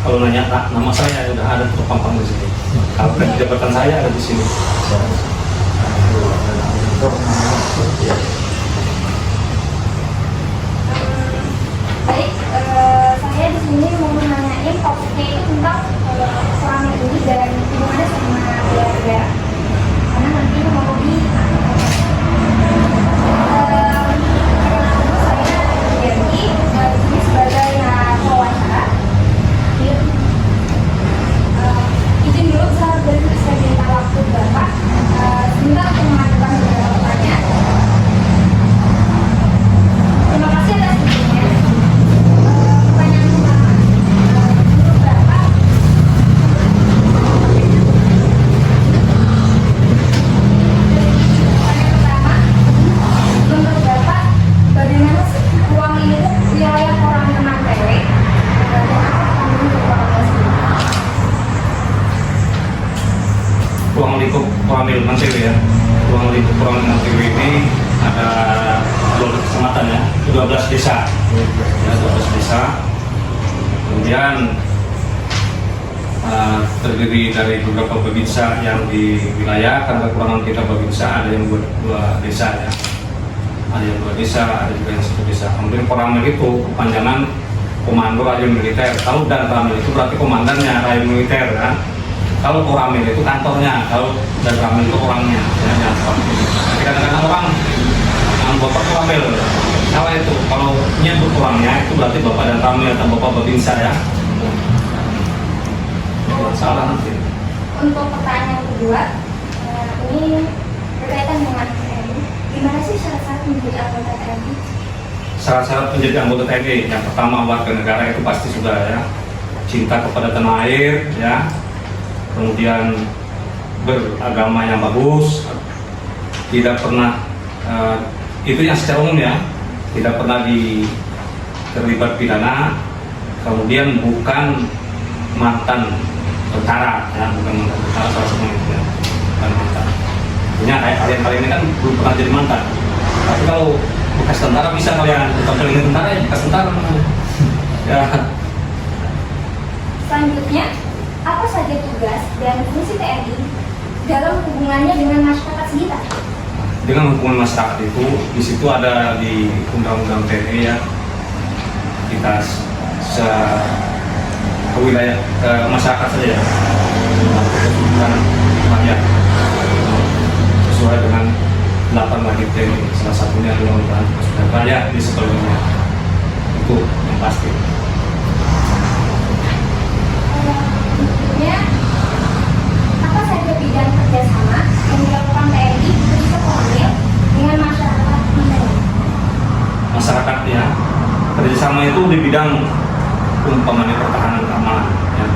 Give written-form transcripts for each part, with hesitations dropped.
Kalau nanya nama saya udah ada terpampang di sini. Kalau jabatan saya ada di sini. Baik, saya di sini mau menanyain topiknya itu tentang orang ini dan hubungannya sama keluarga. Karena nanti mau di saya jadi ini sebagai wawancara. Izin dulu saya minta waktu Bapak sebentar untuk mengajukan beberapa pertanyaan. Terima kasih atas izinnya. Pertanyaan pertama, menurut Bapak bagaimana sih ruang lingkup wilayah orang Kemang TW dan apa tanggung jawab Ruang lingkup Kemang TW ya. Ruang lingkup Kemang TW ini ada 12 kecamatan ya, 12 desa. Ya, 12 desa. Kemudian terdiri dari beberapa babinsa yang di wilayah, karena kekurangan kita babinsa ada yang dua desa ya. Ada yang 2 desa, ada juga yang 1 desa. Kemudian Koramil itu kepanjangan Komando Rayon Militer. Kalau dan Ramil itu berarti komandannya Rayon Militer kan. Kalau Koramil itu kantornya, kalau dan Ramil itu orangnya. Ya, jangan salah. Jadi kadang-kadang orang Bapak Koramil salah itu. Kalau nyebut orangnya itu berarti Bapak dan Ramil atau Bapak Babinsa ya. Salah nanti. Untuk pertanyaan kedua, ini berkaitan dengan TNI. Gimana sih syarat-syarat menjadi anggota TNI? Syarat-syarat menjadi anggota TNI yang pertama warga negara itu pasti sudah ya, cinta kepada tanah air ya, kemudian beragama yang bagus, tidak pernah itu yang secara umum ya, tidak pernah terlibat pidana, kemudian bukan mantan tentara ya, bukan mantan tentara, salah satunya itu ya, bukan mantan. Punya kalian ini kan belum pernah jadi mantan, tapi kalau bekas tentara bisa kalian tetap ingin tentara ya, bekas tentara ya. Selanjutnya, apa saja tugas dan fungsi TNI dalam hubungannya dengan masyarakat sekitar? Dengan hubungan masyarakat itu, di situ ada di Undang-Undang TNI ya, kita ke wilayah ke masyarakat saja ya, hubungan rakyat sesuai dengan 8 wajib TNI, salah satunya adalah membantu kesejahteraan rakyat di sekelilingnya, itu yang pasti. Berikutnya, apa saja bidang kerjasama yang dilakukan TNI bersama Koramil dengan masyarakat Mandailing? Masyarakat ya, kerjasama itu di bidang umpamanya pertahanan keamanan ya.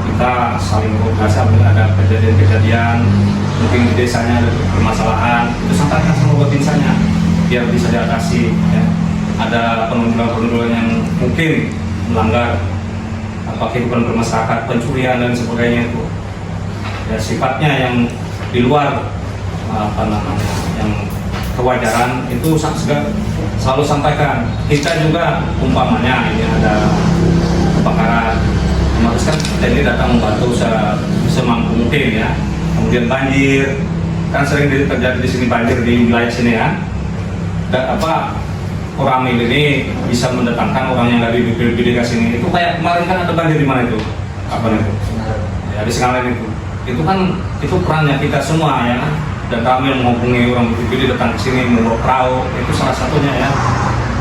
Kita saling koordinasi apabila ada kejadian-kejadian, mungkin di desanya ada permasalahan, itu sampaikan sama babinsanya biar bisa diatasi ya. Ada penunjukan-penunjukan yang mungkin melanggar kehidupan bermasyarakat, pencurian dan sebagainya itu ya, sifatnya yang di luar yang kewajaran itu selalu sampaikan. Kita juga umpamanya ini ada kebakaran, harus kan TNI datang membantu semampu mungkin ya. Kemudian banjir, kan sering terjadi di sini banjir di wilayah sini ya. Dan Koramil ini bisa mendatangkan orang yang dari BPBD ke sini. Itu kayak kemarin kan ada banjir di mana itu? Apa itu? Ya di Sengalen itu. Itu kan perannya kita semua ya. Dan kami menghubungi orang BPBD datang ke sini membawa perahu, itu salah satunya ya.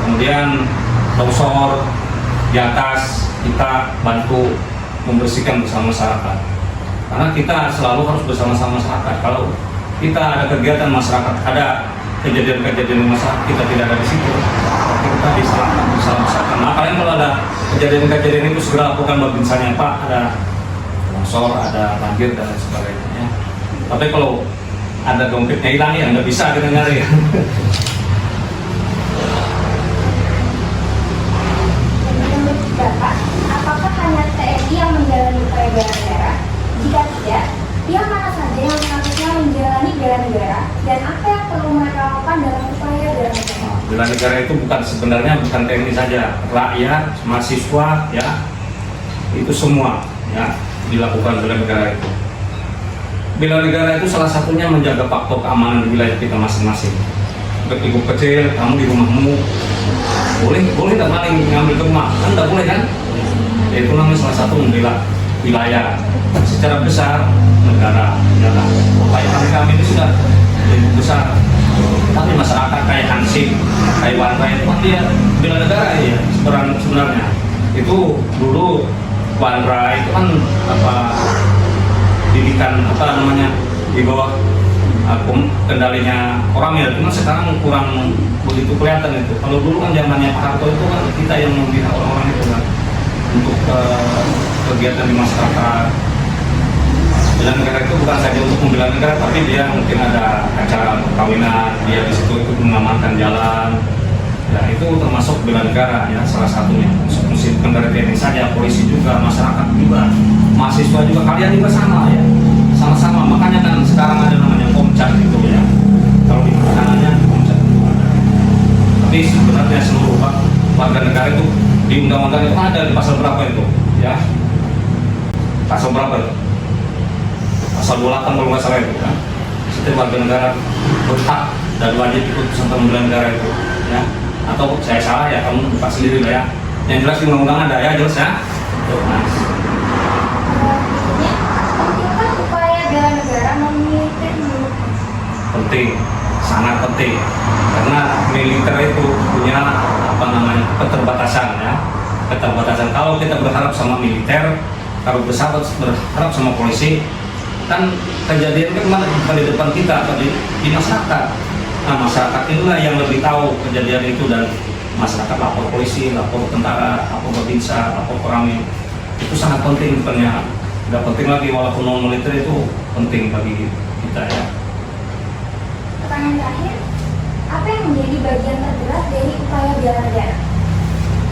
Kemudian longsor di atas kita bantu membersihkan bersama masyarakat. Karena kita selalu harus bersama-sama masyarakat. Kalau kita ada kegiatan masyarakat, ada kejadian-kejadian di masyarakat, kita tidak ada di situ, kita disalahkan. Nah, kalian kalau ada kejadian-kejadian itu segera lakukan, misalnya Pak ada longsor, ada banjir dan sebagainya. Tapi kalau ada dompetnya hilang ya nggak bisa kita nyari. Menurut Bapak, apakah hanya TNI yang menjalani upaya bela negara? Jika tidak, pihak mana saja yang seharusnya menjalani bela negara dan apa yang perlu mereka lakukan dalam upaya bela negara? Bela negara itu sebenarnya bukan TNI saja, rakyat, mahasiswa, ya itu semua ya dilakukan bela negara itu. Bela negara itu salah satunya menjaga faktor keamanan di wilayah kita masing-masing. Untuk ibu kecil, kamu di rumahmu boleh tak maling ngambil ke rumah? Kan tak boleh kan? Ya, itu namanya salah satu membela wilayah. Secara besar negara menjaga. Upaya kami ini sudah lebih besar. Tapi masyarakat kayak Hansip, kayak Wanrai itu kan dia bela negara ya sebenarnya. Itu dulu Wanrai itu kan didikan di bawah kendalinya orang ya, cuma sekarang kurang begitu kelihatan itu. Kalau dulu kan zamannya Pak Harto itu kan kita yang membina orang-orang itu kan untuk kegiatan di masyarakat. Bela negara itu bukan saja untuk membela negara, tapi dia mungkin ada acara perkawinan, dia di situ ikut mengamankan jalan. Ya itu termasuk bela negara ya, salah satunya. Musim bukan dari TNI saja, polisi juga, masyarakat juga, mahasiswa juga, kalian juga sama ya, sama-sama. Makanya kan sekarang ada namanya Komcat gitu ya. Kalau di pertahanannya Komcat itu ada. Tapi sebenarnya seluruh warga negara itu di undang-undang itu ada di pasal berapa itu ya? Pasal berapa itu? Pasal 28 kalau nggak salah itu kan. Setiap warga negara berhak dan wajib ikut serta membela negara itu ya. Atau saya salah ya, kamu buka sendiri lah ya. Yang jelas di undang-undang ada ya, jelas ya. Tuh, mas. Pentingkah upaya bela negara memiliter menurut Mas? Penting, sangat penting. Karena militer itu punya keterbatasan ya. Keterbatasan. Kalau kita berharap sama militer, kalau berharap sama polisi, kan kejadian kan bukan di depan kita, tapi di masyarakat. Nah, masyarakat inilah yang lebih tahu kejadian itu dan masyarakat lapor polisi, lapor tentara, lapor babinsa, lapor Koramil. Itu sangat penting sebenarnya. Tidak penting lagi walaupun non militer itu penting bagi kita ya. Pertanyaan terakhir, apa yang menjadi bagian terberat dari upaya bela negara?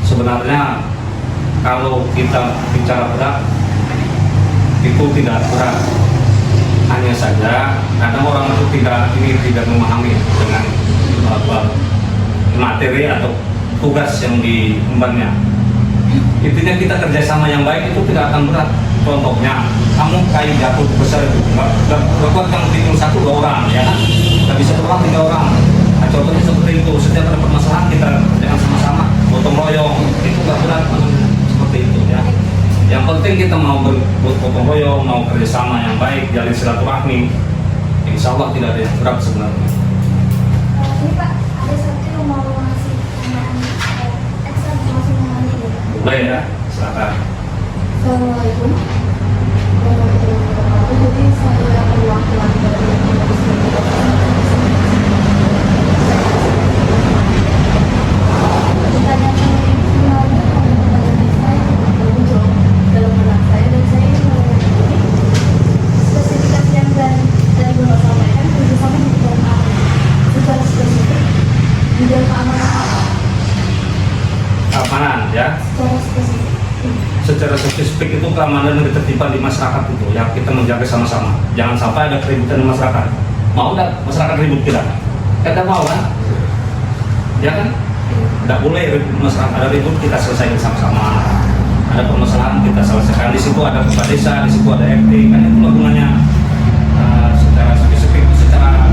Sebenarnya kalau kita bicara berat itu tidak berat. Hanya saja kadang orang itu tidak memahami dengan materi atau tugas yang diembannya. Intinya kita kerjasama yang baik itu tidak akan berat. Contohnya, kamu kayu jatuh besar itu nggak kuat kamu tinggal 1-2 orang ya kan? Nggak bisa terbang 3 orang. Nah, contohnya seperti itu. Setiap ada permasalahan kita dengan sama-sama gotong royong, itu nggak berat seperti itu ya. Yang penting kita mau bergotong royong, mau kerjasama yang baik, jalin silaturahmi. Insya Allah tidak ada yang berat sebenarnya. Ini Pak, ada satu yang mau ngasih pertanyaan ekstra masih mau nanya gitu. Boleh ya, silakan. Assalamualaikum warahmatullahi wabarakatuh. Jadi saya perwakilan dari pertanyaan saya muncul dalam benak saya dan saya ingin mengetahui spesifikasi yang tadi Bapak sampaikan kerjasama di bidang keamanan. Secara spesifik di bidang keamanan apa? Keamanan ya. Secara spesifik itu keamanan dan ketertiban di masyarakat itu ya, kita menjaga sama-sama. Jangan sampai ada keributan di masyarakat. Mau nggak masyarakat ribut kita? Kita mau kan? Ya kan? Tidak boleh masyarakat ada ribut, kita selesaikan sama-sama. Ada permasalahan kita selesaikan. Di situ ada kepala desa, di situ ada RT. Kan itu hubungannya secara spesifik, secara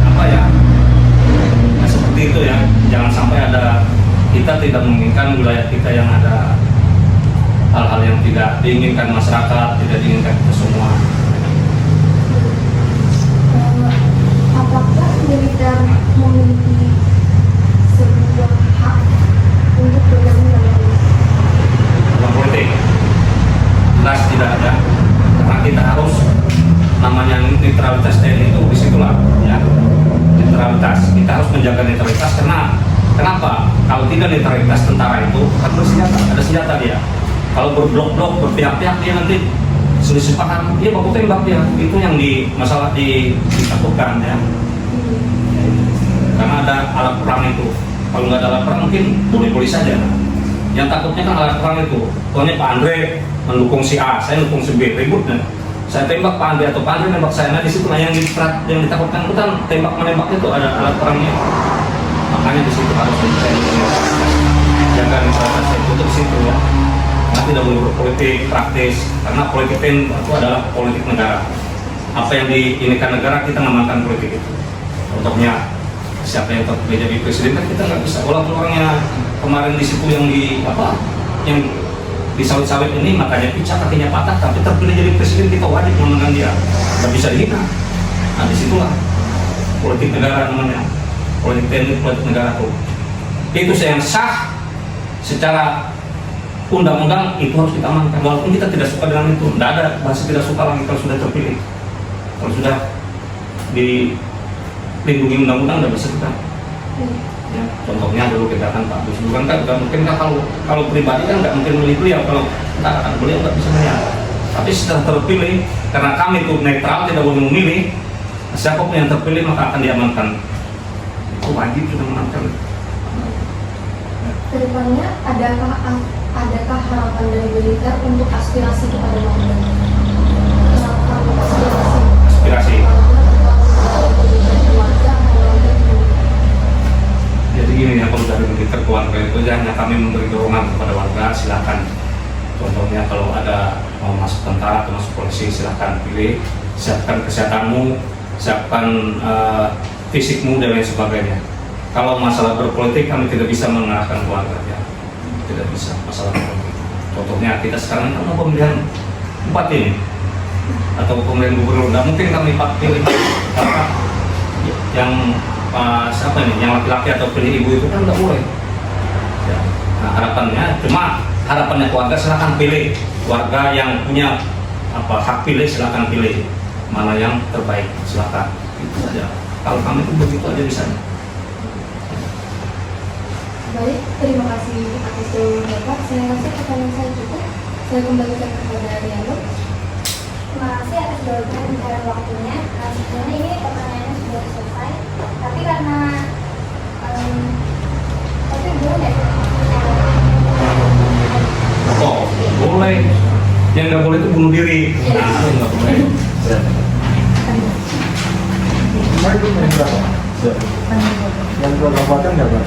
apa ya? Nah, seperti itu ya. Jangan sampai ada, kita tidak menginginkan wilayah kita yang ada hal-hal yang tidak diinginkan masyarakat, tidak diinginkan kita semua. Apakah militer memiliki sebuah hak untuk bergabung dalam Dalam politik jelas tidak ada, karena kita namanya netralitas TNI itu disitulah ya, netralitas. Kita harus menjaga netralitas karena kenapa? Kalau tidak netralitas, tentara itu kan bersenjata, ada senjata dia. Kalau berblok-blok, berpihak-pihak, dia nanti selisih paham, dia baku tembak dia. Itu yang masalah ditakutkan ya. Karena ada alat perang itu. Kalau nggak ada alat perang mungkin boleh-boleh saja. Yang takutnya kan alat perang itu. Pokoknya Pak Andre mendukung si A, saya mendukung si B, ribut nih. Saya tembak Pak Andre atau Pak Andre nembak saya. Nah di situ yang ditakutkan itu kan tembak menembak itu ada alat perangnya. Makanya di situ harus jaga netralitas itu untuk situ ya. Nah, tidak boleh berpolitik praktis karena politik itu adalah politik negara. Apa yang diinikan negara kita ngamankan politik itu. Contohnya siapa yang terpilih jadi presiden kan kita nggak bisa. Walaupun orangnya kemarin di situ yang di sawit-sawit ini makanya picak kakinya patah, tapi terpilih jadi presiden kita wajib mengenang dia. Nggak bisa dihina. Nah disitulah politik negara namanya. Politik TNI, politik negara itu yang sah secara undang-undang itu harus kita amankan. Walaupun kita tidak suka dengan itu, tidak ada bahasa tidak suka lagi kalau sudah terpilih. Kalau sudah dilindungi undang-undang tidak bisa kita. Ya, contohnya dulu kita kan Pak Bus kan nggak mungkin kan kalau pribadi kan nggak mungkin milih beliau, kalau kita akan beliau nggak bisa melihat. Tapi setelah terpilih, karena kami itu netral tidak boleh memilih, siapapun yang terpilih maka akan diamankan. Itu wajib sudah mengamankan. Kedepannya adakah harapan dari militer untuk aspirasi kepada warga? Aspirasi. Jadi gini ya, kalau dari militer ke warga itu hanya kami memberi dorongan kepada warga, silakan. Contohnya kalau ada mau masuk tentara atau masuk polisi, silakan pilih, siapkan kesehatanmu, siapkan fisikmu dan lain sebagainya. Kalau masalah berpolitik kami tidak bisa mengarahkan keluarga ya, tidak bisa masalah berpolitik. Contohnya kita sekarang kan mau pemilihan bupati ini atau pemilihan gubernur, nggak mungkin kami pilih apa yang siapa ini, yang laki-laki atau pilih ibu itu kan nggak boleh. Ya. Nah harapannya keluarga silakan pilih, warga yang punya hak pilih silakan pilih mana yang terbaik, silakan. Itu saja. Kalau kami itu begitu aja bisa. Baik, terima kasih atas jawaban Bapak. Saya rasa pertanyaan saya cukup. Saya kembalikan kepada Riano. Terima kasih atas jawaban dan waktunya. Sebenarnya ini pertanyaannya sudah selesai, tapi karena tapi boleh. Oh, boleh. Yang nggak boleh itu bunuh diri. Nah, itu nggak boleh. Kemarin itu yang berapa? Yang berapa kan nggak Pak?